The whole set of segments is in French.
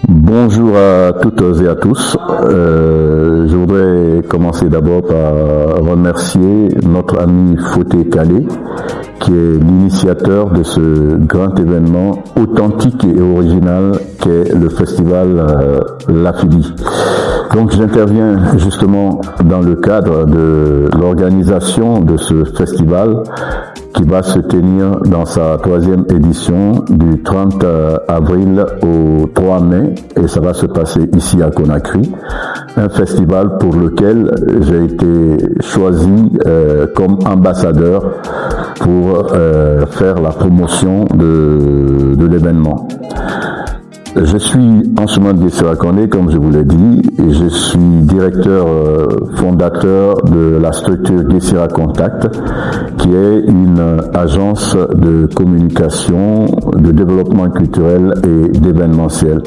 Bonjour à toutes et à tous. Je voudrais commencer d'abord par remercier notre ami Foté Kalé, qui est l'initiateur de ce grand événement authentique et original qu'est le festival Lafidi. Donc j'interviens justement dans le cadre de l'organisation de ce festival qui va se tenir dans sa 3e édition du 30 avril au 3 mai et ça va se passer ici à Conakry. Un festival pour lequel j'ai été choisi comme ambassadeur pour faire la promotion de l'événement. Je suis Ansoumane Guessera Kandé, comme je vous l'ai dit, et je suis directeur fondateur de la structure Guessera Contact, qui est une agence de communication, de développement culturel et d'événementiel.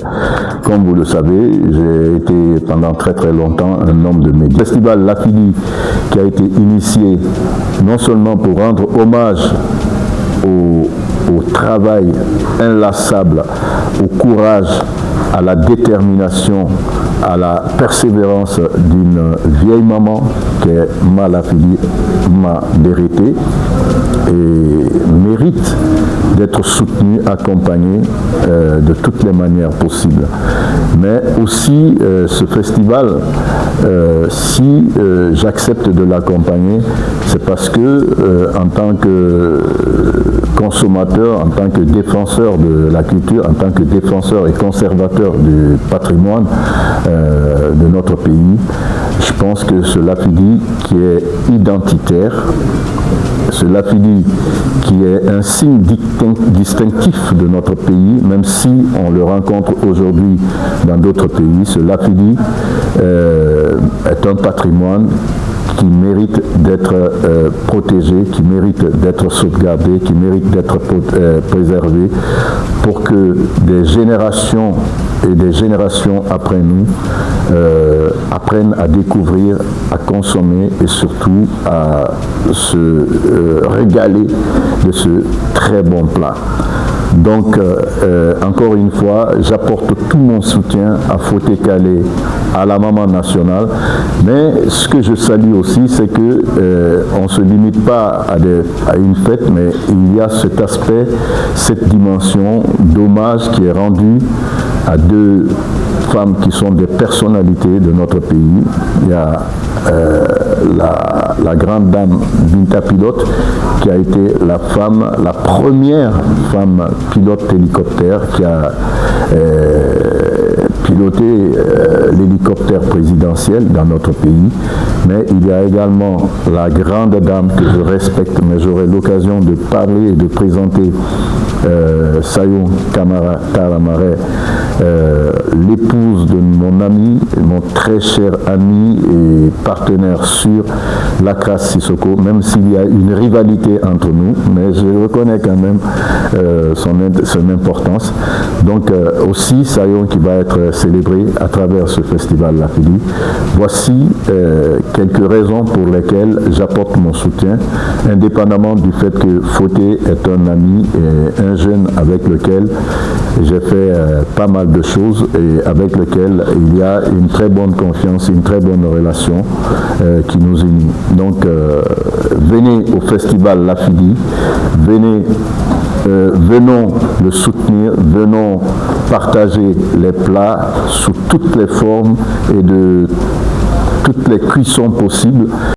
Comme vous le savez, j'ai été pendant très longtemps un homme de médias. Le festival Lafidi, qui a été initié non seulement pour rendre hommage au travail inlassable, au courage, à la détermination, à la persévérance d'une vieille maman qui est Malafidi Dérété et mérite d'être soutenue, accompagnée de toutes les manières possibles. Mais aussi ce festival, si j'accepte de l'accompagner, c'est parce que en tant que consommateur, en tant que défenseur de la culture, en tant que défenseur et conservateur du patrimoine de notre pays, je pense que ce Lafidi qui est identitaire, ce Lafidi qui est un signe distinctif de notre pays, même si on le rencontre aujourd'hui dans d'autres pays, ce Lafidi est un patrimoine qui mérite d'être protégé, qui mérite d'être sauvegardé, qui mérite d'être préservé pour que des générations et des générations après nous apprennent à découvrir, à consommer et surtout à se régaler de ce très bon plat. Donc, encore une fois, j'apporte tout mon soutien à Foté Kalé, à la Maman Nationale, mais ce que je salue aussi, c'est que on ne se limite pas à une fête, mais il y a cet aspect, cette dimension d'hommage qui est rendue à deux femmes qui sont des personnalités de notre pays. Il y a la grande dame Binta Pilote, qui a été la première femme pilote hélicoptère qui a piloté l'hélicoptère présidentiel dans notre pays. Mais il y a également la grande dame que je respecte, mais j'aurai l'occasion de parler et de présenter Sayon Kamara Taramare, l'épouse de mon ami, mon très cher ami et partenaire sur l'Accra Sissoko, même s'il y a une rivalité entre nous, mais je reconnais quand même son importance. Donc aussi Sayon qui va être célébré à travers ce festival Lafidi. Voici quelques raisons pour lesquelles j'apporte mon soutien, indépendamment du fait que Foté est un ami et un jeune avec lequel j'ai fait pas mal de choses et avec lequel il y a une très bonne confiance, une très bonne relation qui nous unit. Donc venez au festival Lafidi, venons le soutenir, venons partager les plats sous toutes les formes et de toutes les cuissons possibles.